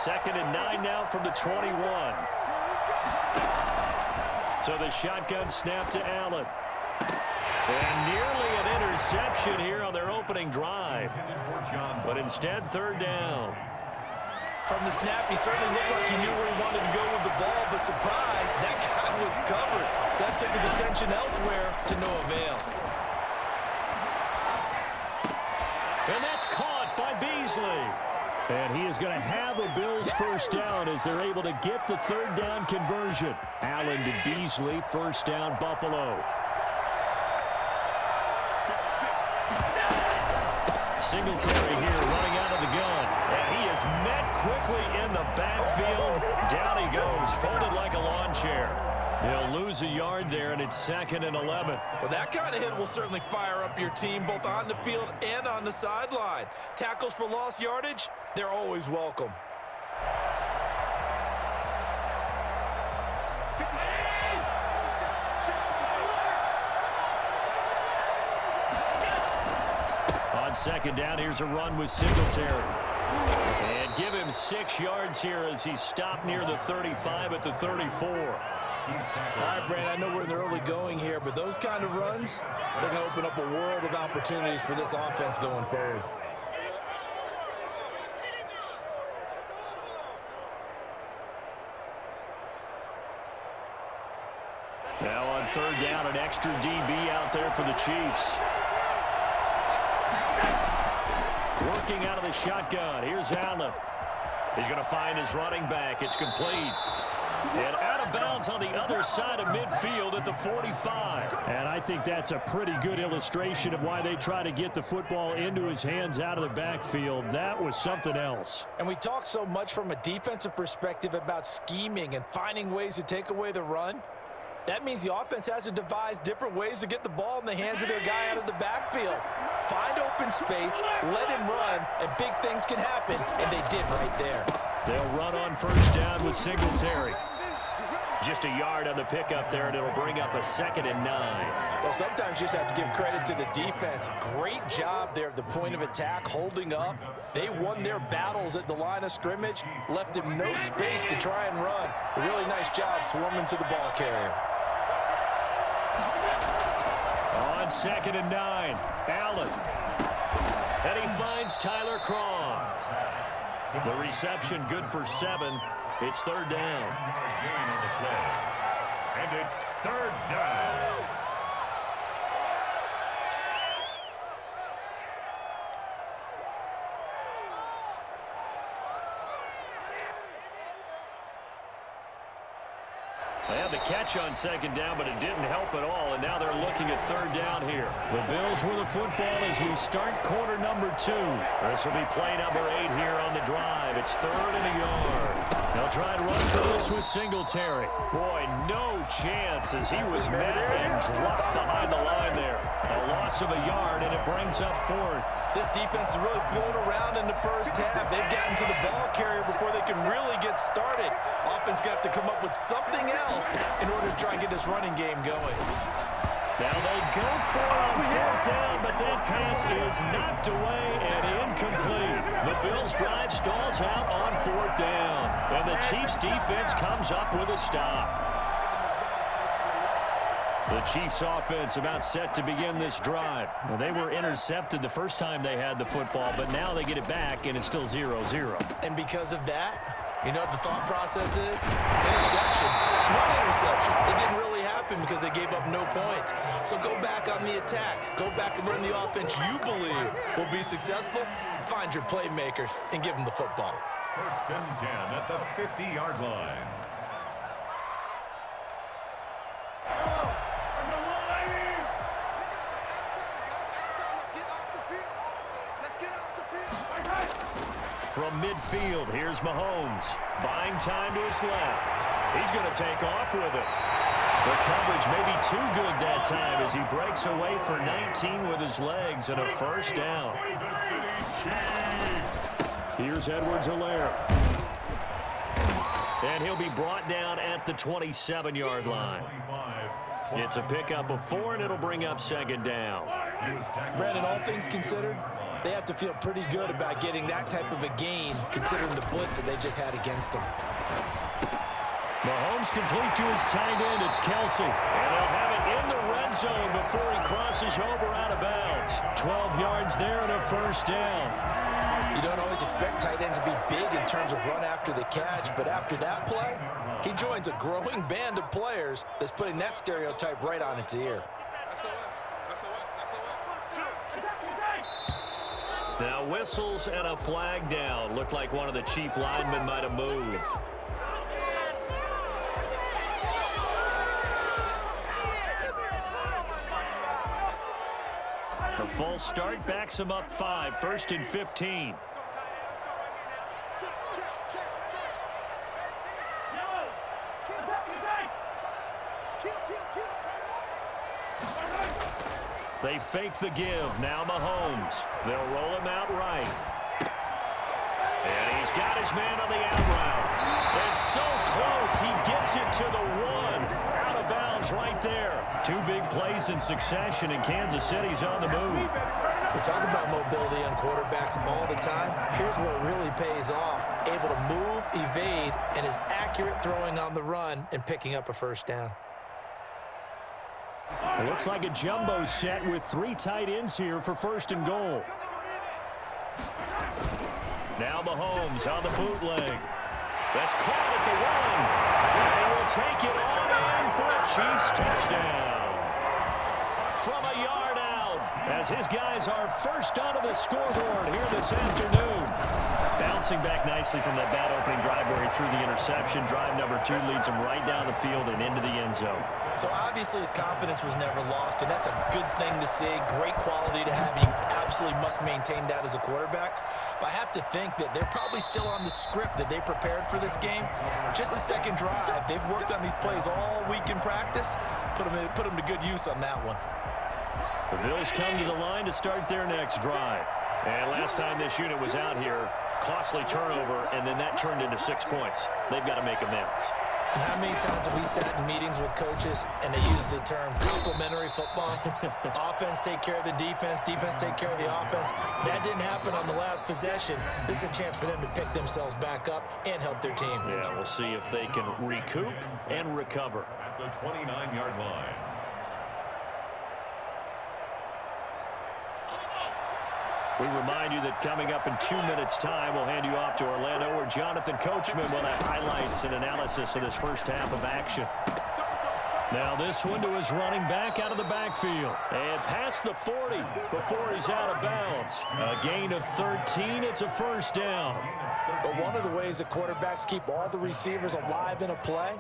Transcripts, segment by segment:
2nd and 9 now from the 21. So the shotgun snap to Allen. And nearly an interception here on their opening drive. But instead, 3rd down. From the snap, he certainly looked like he knew where he wanted to go with the ball, but surprise, that guy was covered. So that took his attention elsewhere to no avail. And that's caught by Beasley. And he is going to have a Bills 1st down as they're able to get the 3rd down conversion. Allen to Beasley, 1st down, Buffalo. Singletary here running out of the gun. And he is met quickly in the backfield. Down he goes, folded like a lawn chair. He'll lose a yard there, and it's 2nd and 11. Well, that kind of hit will certainly fire up your team both on the field and on the sideline. Tackles for lost yardage, they're always welcome. On 2nd down, here's a run with Singletary. And give him 6 yards here as he's stopped near the 35 at the 34. All right, Brand, I know we're in the early going here, but those kind of runs, they're going to open up a world of opportunities for this offense going forward. Now on 3rd down, an extra DB out there for the Chiefs. Working out of the shotgun. Here's Allen. He's going to find his running back. It's complete. And out of bounds on the other side of midfield at the 45. And I think that's a pretty good illustration of why they try to get the football into his hands out of the backfield. That was something else. And we talk so much from a defensive perspective about scheming and finding ways to take away the run. That means the offense has to devise different ways to get the ball in the hands of their guy out of the backfield. Find open space, let him run, and big things can happen, and they did right there. They'll run on 1st down with Singletary. Just a yard on the pickup there, and it'll bring up a 2nd and 9. Well, sometimes you just have to give credit to the defense. Great job there at the point of attack, holding up. They won their battles at the line of scrimmage, left him no space to try and run. A really nice job swarming to the ball carrier. On 2nd and 9, Allen. And he finds Tyler Croft. The reception good for 7. It's 3rd down. And it's 3rd down. They had the catch on 2nd down, but it didn't help at all, and now they're looking at 3rd down here. The Bills with the football as we start quarter number 2. This will be play number 8 here on the drive. It's 3rd and a yard. They'll try and run for this with Singletary. Boy, no chance as he was met and dropped behind the line there. A loss of a yard, and it brings up 4th. This defense is really flown around in the first half. They've gotten to the ball carrier before they can really get started. Offense got to come up with something else in order to try and get this running game going. Now they go for it on 4th down, but that pass is knocked away and incomplete. The Bills' drive stalls out on 4th down, and the Chiefs' defense comes up with a stop. The Chiefs' offense about set to begin this drive. Well, they were intercepted the first time they had the football, but now they get it back, and it's still 0-0. And because of that, you know what the thought process is? Interception. One interception. It didn't really happen because they gave up no points. So go back on the attack. Go back and run the offense you believe will be successful. Find your playmakers and give them the football. 1st and 10 at the 50-yard line. From midfield, here's Mahomes. Buying time to his left. He's going to take off with it. The coverage may be too good that time as he breaks away for 19 with his legs and a 1st down. Here's Edwards-Helaire. And he'll be brought down at the 27-yard line. It's a pickup of 4, and it'll bring up 2nd down. Brandon, all things considered, They have to feel pretty good about getting that type of a gain, considering the blitz that they just had against them. Mahomes complete to his tight end. It's Kelsey. And they'll have it in the red zone before he crosses over out of bounds. 12 yards there and a first down. You don't always expect tight ends to be big in terms of run after the catch, but after that play, he joins a growing band of players that's putting that stereotype right on its ear. Now whistles and a flag down. Looked like one of the chief linemen might have moved. The false start backs him up 5, 1st and 15. They fake the give. Now Mahomes. They'll roll him out right. And he's got his man on the out route. It's so close. He gets it to the 1. Out of bounds right there. 2 big plays in succession, and Kansas City's on the move. We talk about mobility on quarterbacks all the time. Here's where it really pays off. Able to move, evade, and is accurate throwing on the run and picking up a first down. It looks like a jumbo set with 3 tight ends here for 1st and goal. Now Mahomes on the bootleg. That's caught at the 1. They will take it on in for a Chiefs touchdown. From a yard out, as his guys are first onto the scoreboard here this afternoon. Bouncing back nicely from that bad opening drive where he threw the interception. Drive number 2 leads him right down the field and into the end zone. So obviously his confidence was never lost, and that's a good thing to see. Great quality to have. You absolutely must maintain that as a quarterback. But I have to think that they're probably still on the script that they prepared for this game. Just the second drive. They've worked on these plays all week in practice. Put them to good use on that one. The Bills come to the line to start their next drive. And last time this unit was out here, costly turnover, and then that turned into 6 points. They've got to make amends. And how many times have we sat in meetings with coaches and they use the term complementary football? Offense take care of the defense, defense take care of the offense. That didn't happen on the last possession. This is a chance for them to pick themselves back up and help their team. Yeah, we'll see if they can recoup and recover. At the 29-yard line. We remind you that coming up in 2 minutes' time, we'll hand you off to Orlando, where Jonathan Coachman will have highlights and analysis of this first half of action. Now this one to his running back out of the backfield. And past the 40 before he's out of bounds. A gain of 13. It's a first down. But one of the ways that quarterbacks keep all the receivers alive in a play,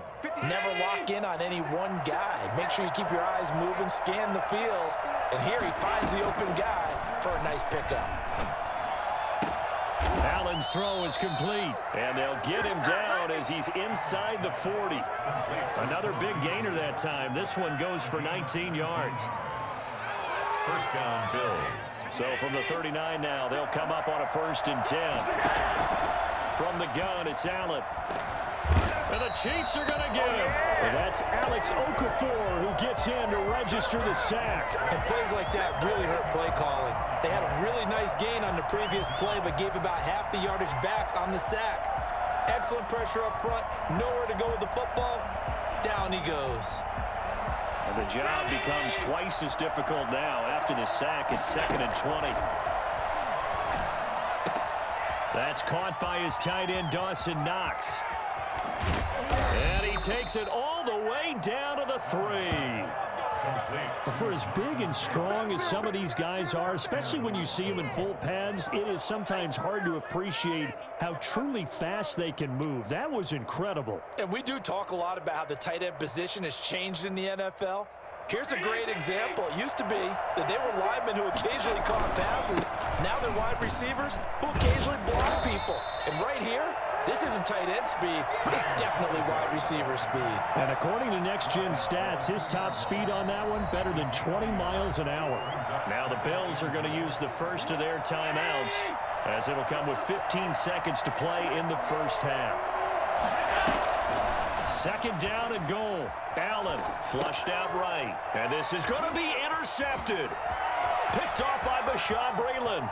never lock in on any one guy. Make sure you keep your eyes moving, scan the field. And here he finds the open guy for a nice pickup. Allen's throw is complete, and they'll get him down as he's inside the 40. Another big gainer that time. This one goes for 19 yards. First down, Bills. So from the 39 now, they'll come up on a 1st and 10. From the gun, it's Allen. And the Chiefs are going to get him. And that's Alex Okafor who gets in to register the sack. And plays like that really hurt play calling. They had a really nice gain on the previous play, but gave about half the yardage back on the sack. Excellent pressure up front. Nowhere to go with the football. Down he goes. And the job becomes twice as difficult now. After the sack, it's 2nd and 20. That's caught by his tight end, Dawson Knox. And he takes it all the way down to the 3. For as big and strong as some of these guys are, especially when you see them in full pads, it is sometimes hard to appreciate how truly fast they can move. That was incredible. And we do talk a lot about how the tight end position has changed in the NFL. Here's a great example. It used to be that they were linemen who occasionally caught passes. Now they're wide receivers who occasionally block people. And right here, this isn't tight end speed, but it's definitely wide receiver speed. And according to Next Gen Stats, his top speed on that one, better than 20 miles an hour. Now the Bills are going to use the first of their timeouts, as it'll come with 15 seconds to play in the first half. 2nd down and goal. Allen flushed out right. And this is going to be intercepted. Picked off by Bashaud Breeland.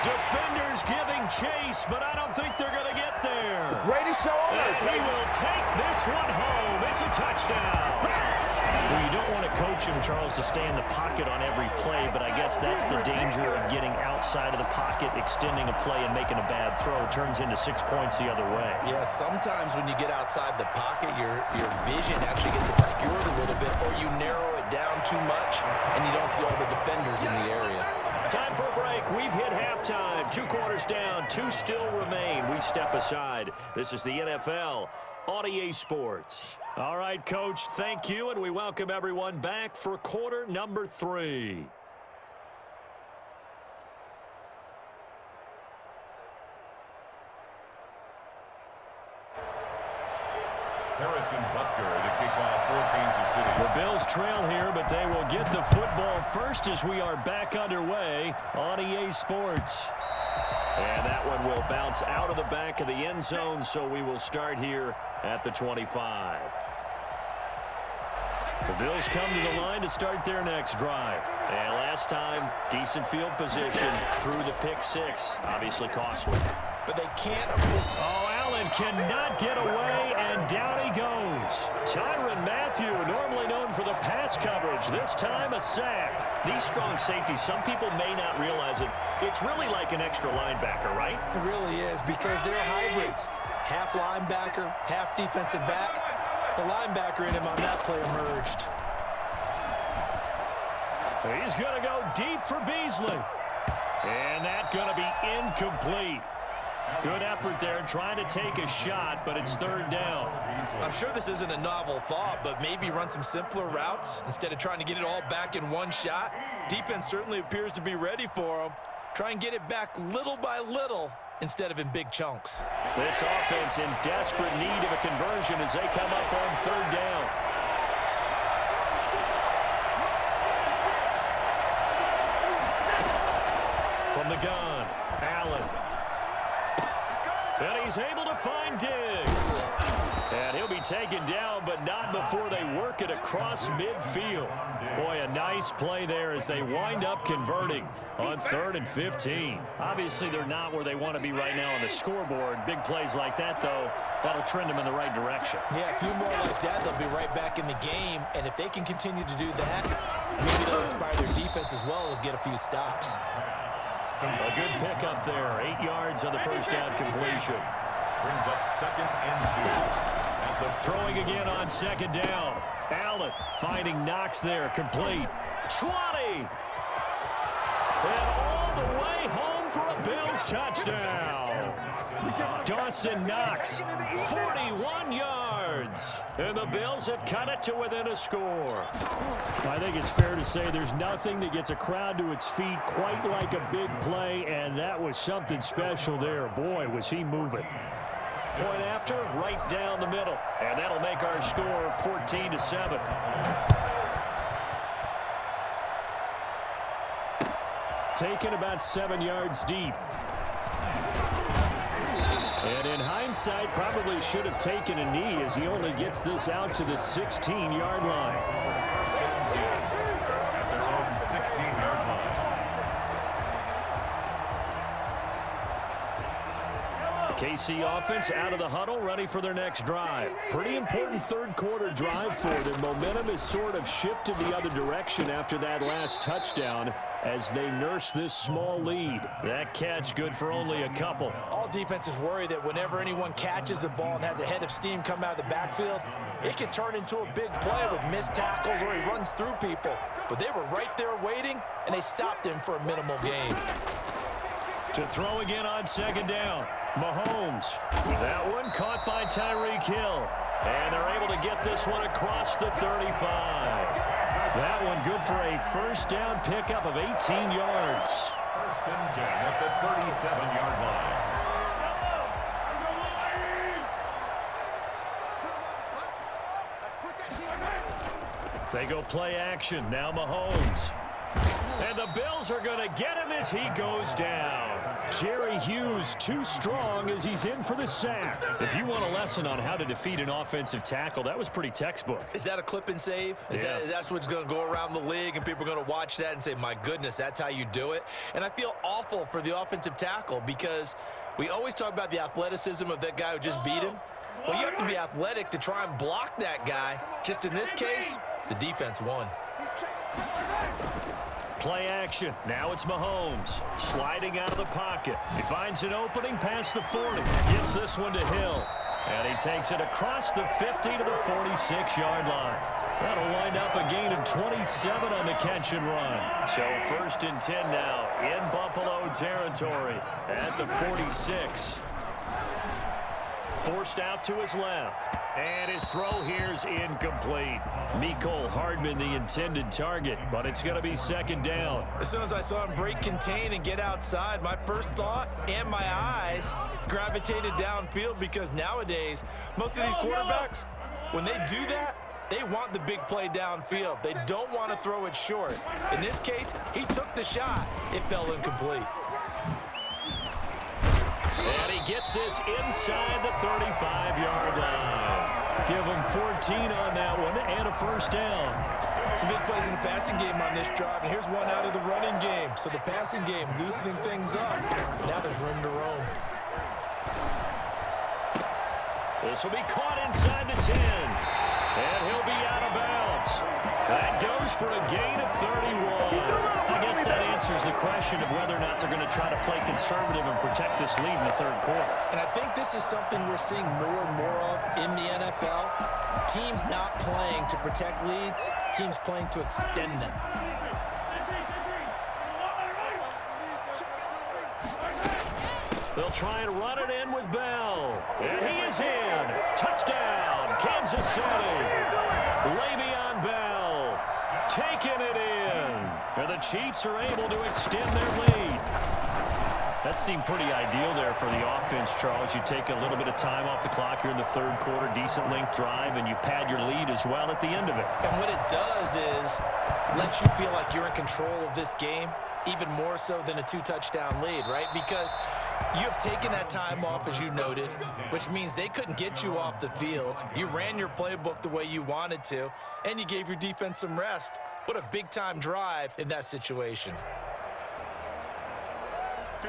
Defenders giving chase, but I don't think they're going to get there. Greatest show on earth. And he will take this one home. It's a touchdown. Well, you don't want to coach him, Charles, to stay in the pocket on every play, but I guess that's the danger of getting outside of the pocket, extending a play, and making a bad throw. It turns into 6 points the other way. Yeah, sometimes when you get outside the pocket, your vision actually gets obscured a little bit, or you narrow it down too much, and you don't see all the defenders in the area. Time for a break. We've hit halftime. 2 quarters down. 2 still remain. We step aside. This is the NFL on EA Sports. All right, Coach, thank you, and we welcome everyone back for quarter number 3. Harrison Butker to kick off for Kansas City. The Bills trail here, but they will get the football first as we are back underway on EA Sports. And that one will bounce out of the back of the end zone, so we will start here at the 25. The Bills come to the line to start their next drive. And last time, decent field position through the pick 6. Obviously costly. But they can't afford... Oh, Allen cannot get away, and down he goes. Tyrann Mathieu, normally known for the pass coverage, this time a sack. These strong safeties, some people may not realize it. It's really like an extra linebacker, right? It really is, because they're hybrids. Half linebacker, half defensive back. The linebacker in him on that play emerged. He's going to go deep for Beasley. And that's going to be incomplete. Good effort there trying to take a shot, but it's 3rd down. I'm sure this isn't a novel thought, but maybe run some simpler routes instead of trying to get it all back in one shot. Defense certainly appears to be ready for them. Try and get it back little by little instead of in big chunks. This offense in desperate need of a conversion as they come up on 3rd down. From the gun, Allen. And he's able to find Diggs. And he'll be taken down, but not before they work it across midfield. Boy, a nice play there as they wind up converting on 3rd and 15. Obviously, they're not where they want to be right now on the scoreboard. Big plays like that, though, that'll trend them in the right direction. Yeah, a few more like that, they'll be right back in the game. And if they can continue to do that, maybe they'll inspire their defense as well and get a few stops. A good pickup there. 8 yards on the first down completion. Brings up 2nd and 2. Throwing again on 2nd down. Allen finding Knox there. Complete. 20. And all the way home for a Bills touchdown. Dawson Knox, 41 yards. And the Bills have cut it to within a score. I think it's fair to say there's nothing that gets a crowd to its feet quite like a big play, and that was something special there. Boy, was he moving. Point after, right down the middle. And that'll make our score 14-7. Taken about 7 yards deep. And in hindsight, probably should have taken a knee as he only gets this out to the 16-yard line. At their own 16-yard line. KC offense out of the huddle, ready for their next drive. Pretty important 3rd quarter drive for them. Momentum has sort of shifted the other direction after that last touchdown as they nurse this small lead. That catch good for only a couple. All defenses worry that whenever anyone catches the ball and has a head of steam come out of the backfield, it can turn into a big play with missed tackles or he runs through people. But they were right there waiting, and they stopped him for a minimal gain. To throw again on 2nd down. Mahomes. That one caught by Tyreek Hill. And they're able to get this one across the 35. That one good for a first down pickup of 18 yards. 1st and 10 at the 37-yard line. They go play action. Now Mahomes. And the Bills are going to get him as he goes down. Jerry Hughes too strong as he's in for the sack. If you want a lesson on how to defeat an offensive tackle, that was pretty textbook. Is that a clip and save? That's what's going to go around the league, and people are going to watch that and say, my goodness, that's how you do it. And I feel awful for the offensive tackle because we always talk about the athleticism of that guy who just beat him. Well, you have to be athletic to try and block that guy. Just in this case, the defense won. Play action. Now it's Mahomes. Sliding out of the pocket. He finds an opening past the 40. Gets this one to Hill. And he takes it across the 50 to the 46-yard line. That'll wind up a gain of 27 on the catch and run. So 1st and 10 now in Buffalo territory at the 46. Forced out to his left. And his throw here's incomplete. Mecole Hardman, the intended target, but it's going to be 2nd down. As soon as I saw him break contain and get outside, my first thought and my eyes gravitated downfield because nowadays, most of these quarterbacks, when they do that, they want the big play downfield. They don't want to throw it short. In this case, he took the shot. It fell incomplete. And he gets this inside the 35-yard line. Give him 14 on that one and a 1st down. Some big plays in the passing game on this drive, and here's one out of the running game. So the passing game loosening things up. Now there's room to roam. This will be caught inside the 10. And he'll be out of bounds. That goes for a gain of 31. I guess that answers the question of whether or not they're going to try to play conservative and protect this lead in the 3rd quarter. And I think this is something we're seeing more and more of in the NFL. Teams not playing to protect leads, teams playing to extend them. They'll try and run it in with Bell. And he is in. Touchdown, Kansas City. Le'Veon Bell taking it in. And the Chiefs are able to extend their lead. That seemed pretty ideal there for the offense, Charles. You take a little bit of time off the clock here in the 3rd quarter, decent length drive, and you pad your lead as well at the end of it. And what it does is let you feel like you're in control of this game, even more so than a 2-touchdown lead, right? Because you have taken that time off, as you noted, which means they couldn't get you off the field. You ran your playbook the way you wanted to, and you gave your defense some rest. What a big-time drive in that situation.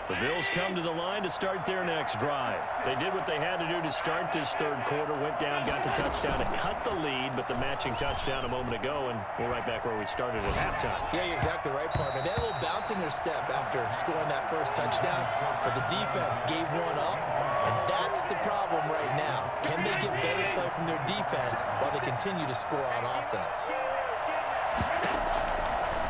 The Bills come to the line to start their next drive. They did what they had to do to start this 3rd quarter, went down, got the touchdown to cut the lead, but the matching touchdown a moment ago, and we're right back where we started at halftime. Yeah, you're exactly right, partner. They had a little bounce in their step after scoring that first touchdown, but the defense gave one up, and that's the problem right now. Can they get better play from their defense while they continue to score on offense?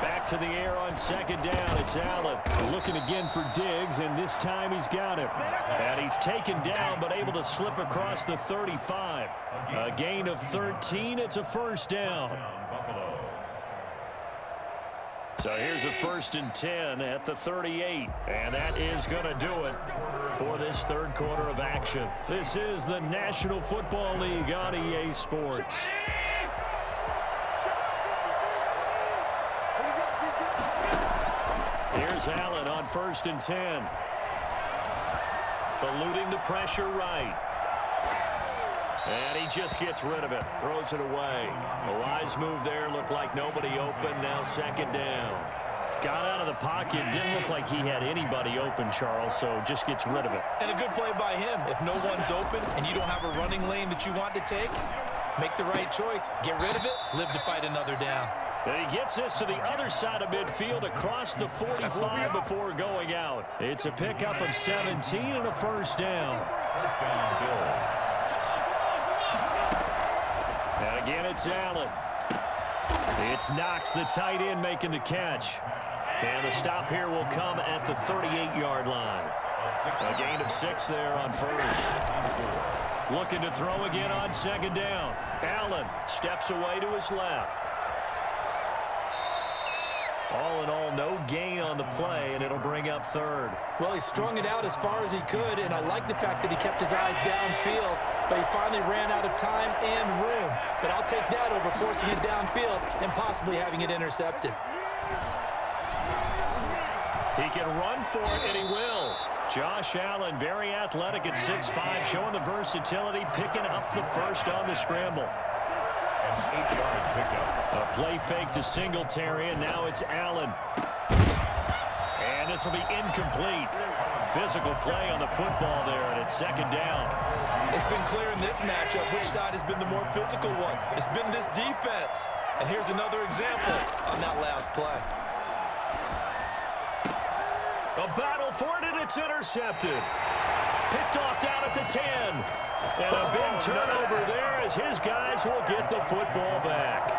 Back to the air on 2nd down. It's Allen looking again for Diggs, and this time he's got him. And he's taken down, but able to slip across the 35. A gain of 13. It's a 1st down. So here's a 1st and 10 at the 38. And that is going to do it for this 3rd quarter of action. This is the National Football League on EA Sports. Here's Allen on 1st and 10. Eluding the pressure right. And he just gets rid of it. Throws it away. A wise move there. Looked like nobody open. Now 2nd down. Got out of the pocket. Didn't look like he had anybody open, Charles, so just gets rid of it. And a good play by him. If no one's open and you don't have a running lane that you want to take, make the right choice. Get rid of it. Live to fight another down. And he gets this to the other side of midfield across the 45 before going out. It's a pickup of 17 and a 1st down. And again, it's Allen. It's Knox, the tight end, making the catch. And the stop here will come at the 38-yard line. A gain of 6 there on 1st. Looking to throw again on 2nd down. Allen steps away to his left. All in all, no gain on the play, and it'll bring up 3rd. Well, he strung it out as far as he could, and I like the fact that he kept his eyes downfield, but he finally ran out of time and room. But I'll take that over forcing it downfield and possibly having it intercepted. He can run for it, and he will. Josh Allen, very athletic at 6'5", showing the versatility, picking up the first on the scramble. An 8-yard pickup. A play fake to Singletary, and now it's Allen. And this will be incomplete. Physical play on the football there, and it's second down. It's been clear in this matchup which side has been the more physical one. It's been this defense. And here's another example on that last play. A battle for it, and it's intercepted. Picked off down at the 10. And a big turnover there as his guys will get the football back.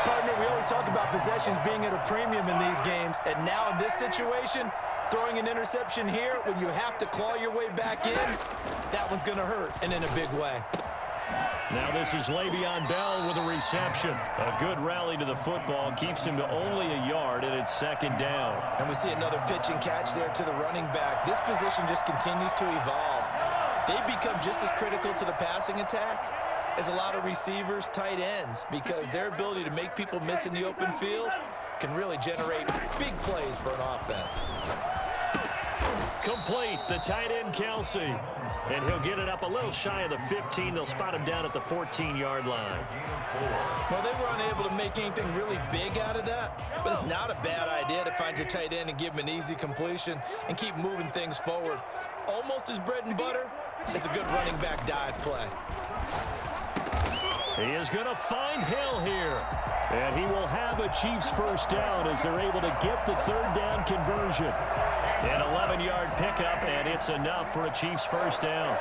Partner, we always talk about possessions being at a premium in these games. And now in this situation, throwing an interception here when you have to claw your way back in, that one's going to hurt, and in a big way. Now this is Le'Veon Bell with a reception. A good rally to the football keeps him to only a yard, and it's second down. And we see another pitch and catch there to the running back. This position just continues to evolve. They become just as critical to the passing attack as a lot of receivers, tight ends, because their ability to make people miss in the open field can really generate big plays for an offense. Complete, the tight end Kelsey. And he'll get it up a little shy of the 15. They'll spot him down at the 14-yard line. Well, they were unable to make anything really big out of that, but it's not a bad idea to find your tight end and give him an easy completion and keep moving things forward. Almost as bread and butter as a good running back dive play. He is going to find Hill here. And he will have a Chiefs first down as they're able to get the third down conversion. An 11-yard pickup, and it's enough for a Chiefs first down.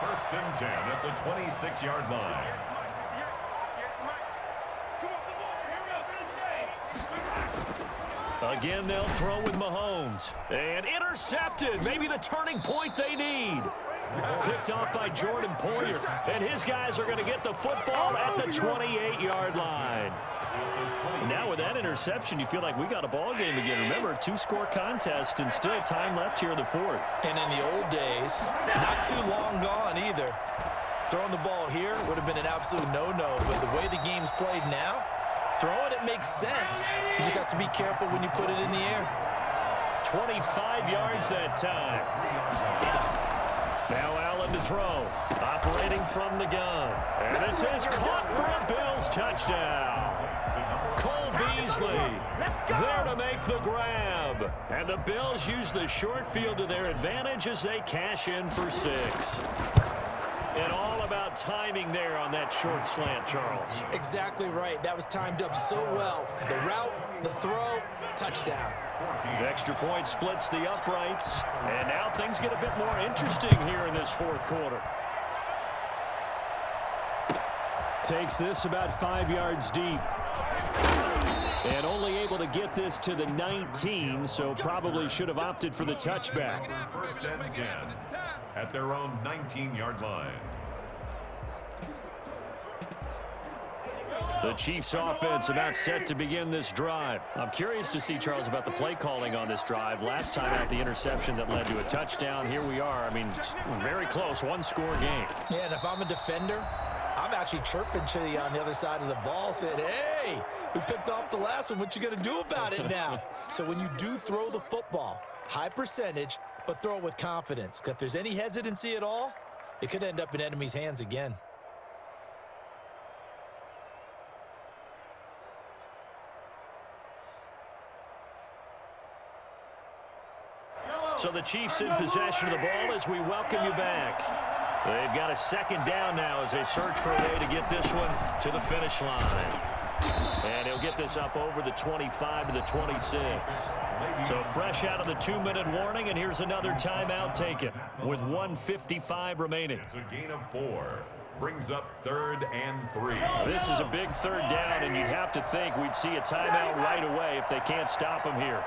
First and 10 at the 26-yard line. Again, they'll throw with Mahomes. And intercepted. Maybe the turning point they need. Picked off by Jordan Poyer. And his guys are going to get the football at the 28-yard line. Now with that interception, you feel like we got a ball game again. Remember, a two-score contest and still time left here in the fourth. And in the old days, not too long gone either. Throwing the ball here would have been an absolute no-no. But the way the game's played now, throwing it makes sense. You just have to be careful when you put it in the air. 25 yards that time. Now Allen to throw. Operating from the gun. And this is caught for a Bills touchdown. Cole Beasley there to make the grab. And the Bills use the short field to their advantage as they cash in for 6. And all about timing there on that short slant, Charles. Exactly right. That was timed up so well. The route, the throw, touchdown. The extra point splits the uprights. And now things get a bit more interesting here in this fourth quarter. Takes this about 5 yards deep. And only able to get this to the 19, so probably should have opted for the touchback. First and 10 at their own 19-yard line. The Chiefs offense about set to begin this drive. I'm curious to see, Charles, about the play calling on this drive. Last time out, the interception that led to a touchdown. Here we are. I mean, very close, one-score game. Yeah, and if I'm a defender, I'm actually chirping to you on the other side of the ball, saying, hey, we picked off the last one. What you going to do about it now? So when you do throw the football, high percentage, but throw it with confidence. Because if there's any hesitancy at all, it could end up in enemy's hands again. So the Chiefs in possession of the ball as we welcome you back. They've got a second down now as they search for a way to get this one to the finish line. And he'll get this up over the 25 to the 26. So fresh out of the 2-minute warning, and here's another timeout taken with 1:55 remaining. It's a gain of 4. Brings up 3rd and 3. This is a big third down, and you'd have to think we'd see a timeout right away if they can't stop him here.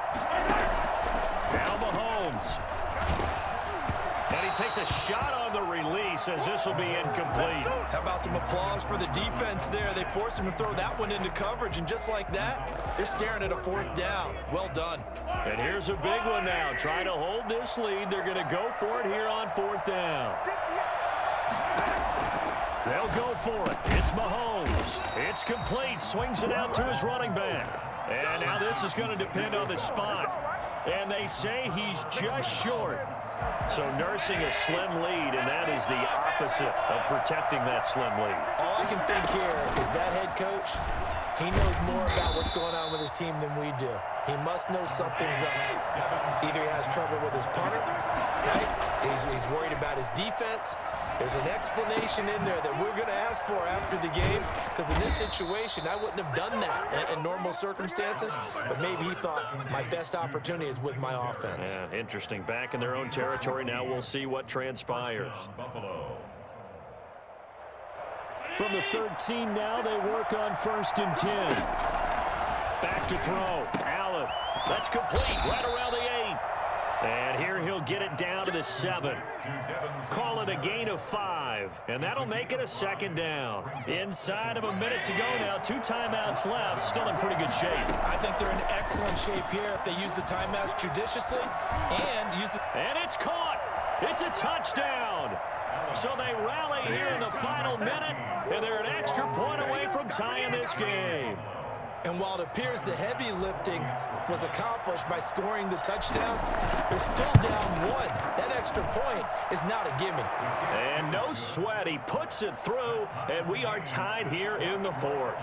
Now Mahomes. And he takes a shot on the release as this will be incomplete. How about some applause for the defense there? They forced him to throw that one into coverage, and just like that, they're staring at a 4th down. Well done. And here's a big one now. Trying to hold this lead. They're going to go for it here on 4th down. They'll go for it. It's Mahomes. It's complete. Swings it out to his running back. And now this is going to depend on the spot. And they say he's just short. So nursing a slim lead, and that is the opposite of protecting that slim lead. All I can think here is that head coach, he knows more about what's going on with his team than we do. He must know something's up. Either he has trouble with his punter, right? He's worried about his defense. There's an explanation in there that we're going to ask for after the game, because in this situation, I wouldn't have done that in normal circumstances, but maybe he thought my best opportunity is with my offense. Yeah, interesting. Back in their own territory. Now we'll see what transpires. From the 13 now, they work on 1st and 10. Back to throw. Allen. That's complete. Right around the 8. And here he'll get it down to the 7. Call it a gain of 5. And that'll make it a 2nd down. Inside of a minute to go now. 2 timeouts left. Still in pretty good shape. I think they're in excellent shape here if they use the timeouts judiciously and use the... And it's caught. It's a touchdown. So they rally here in the final minute, and they're an extra point away from tying this game. And while it appears the heavy lifting was accomplished by scoring the touchdown, they're still down 1. That extra point is not a gimme. And no sweat. He puts it through, and we are tied here in the 4th.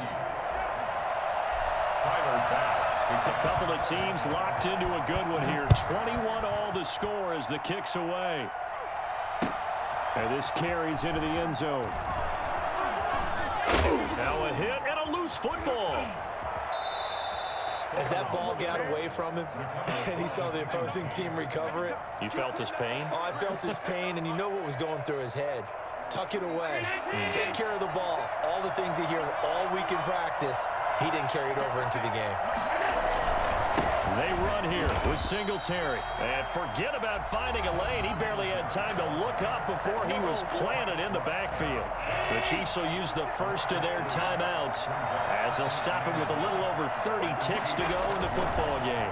A couple of teams locked into a good one here. 21 all the score as the kick's away. And this carries into the end zone. Now a hit and a loose football. As that ball got away from him and he saw the opposing team recover it. You felt his pain? Oh, I felt his pain, and you know what was going through his head. Tuck it away. Take care of the ball. All the things he hears all week in practice, he didn't carry it over into the game. They run here with Singletary. And forget about finding a lane. He barely had time to look up before he was planted in the backfield. The Chiefs will use the first of their timeouts as they'll stop him with a little over 30 ticks to go in the football game.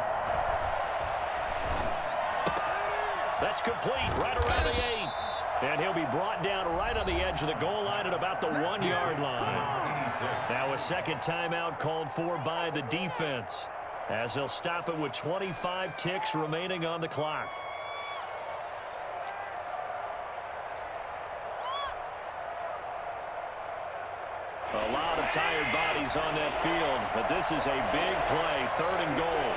That's complete right around the 8. And he'll be brought down right on the edge of the goal line at about the 1-yard line. Now a second timeout called for by the defense, as they'll stop it with 25 ticks remaining on the clock. A lot of tired bodies on that field, but this is a big play, 3rd and goal.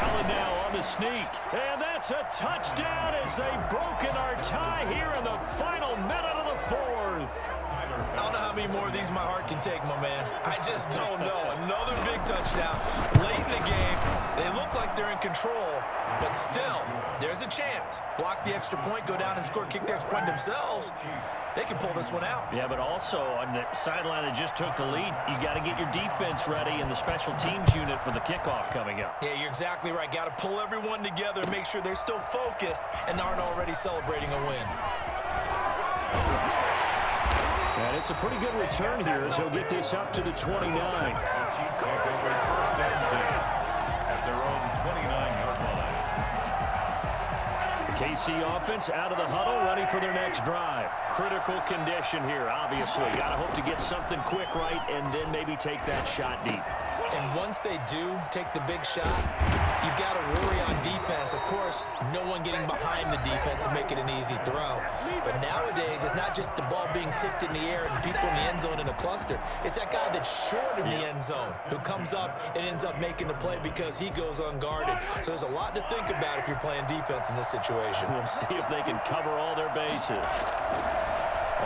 Allen now on the sneak, and that's a touchdown as they've broken our tie here in the final minute of the 4th. I don't know how many more of these my heart can take, my man. I just don't know. Another big touchdown late in the game. They look like they're in control, but still, there's a chance. Block the extra point, go down and score, kick the extra point themselves. They can pull this one out. Yeah, but also on the sideline that just took the lead, you got to get your defense ready and the special teams unit for the kickoff coming up. Yeah, you're exactly right. Got to pull everyone together, make sure they're still focused and aren't already celebrating a win. And it's a pretty good return here as he'll get this up to the 29. At their own 29-yard line. KC offense out of the huddle, ready for their next drive. Critical condition here, obviously. Got to hope to get something quick right and then maybe take that shot deep. And once they do take the big shot, you've got to worry on defense. Of course, no one getting behind the defense and making an easy throw. But nowadays, it's not just the ball being tipped in the air and people in the end zone in a cluster. It's that guy that's short in the end zone who comes up and ends up making the play because he goes unguarded. So there's a lot to think about if you're playing defense in this situation. We'll see if they can cover all their bases.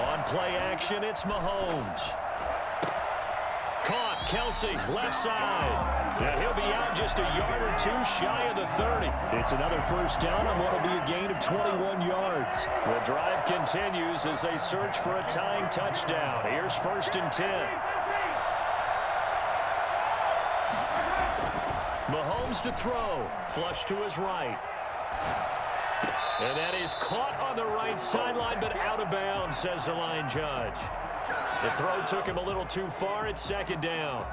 On play action, it's Mahomes. Caught, Kelsey, left side. And he'll be out just a yard or two shy of the 30. It's another first down on what will be a gain of 21 yards. The drive continues as they search for a tying touchdown. Here's 1st and 10. Mahomes to throw. Flush to his right. And that is caught on the right sideline, but out of bounds, says the line judge. The throw took him a little too far. It's 2nd down.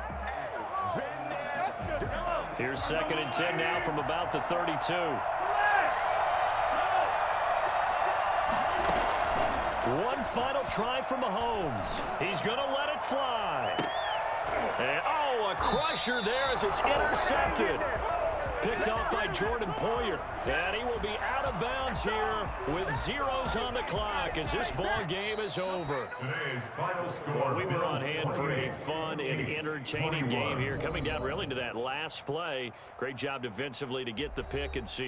Here's 2nd and 10 now from about the 32. One final try for Mahomes. He's going to let it fly. And, oh, a crusher there as it's intercepted. Picked off by Jordan Poyer. And he will be out of bounds here with zeros on the clock as this ball game is over. Today's final score. Well, we were on hand for a fun and entertaining game here. Coming down really to that last play. Great job defensively to get the pick and see.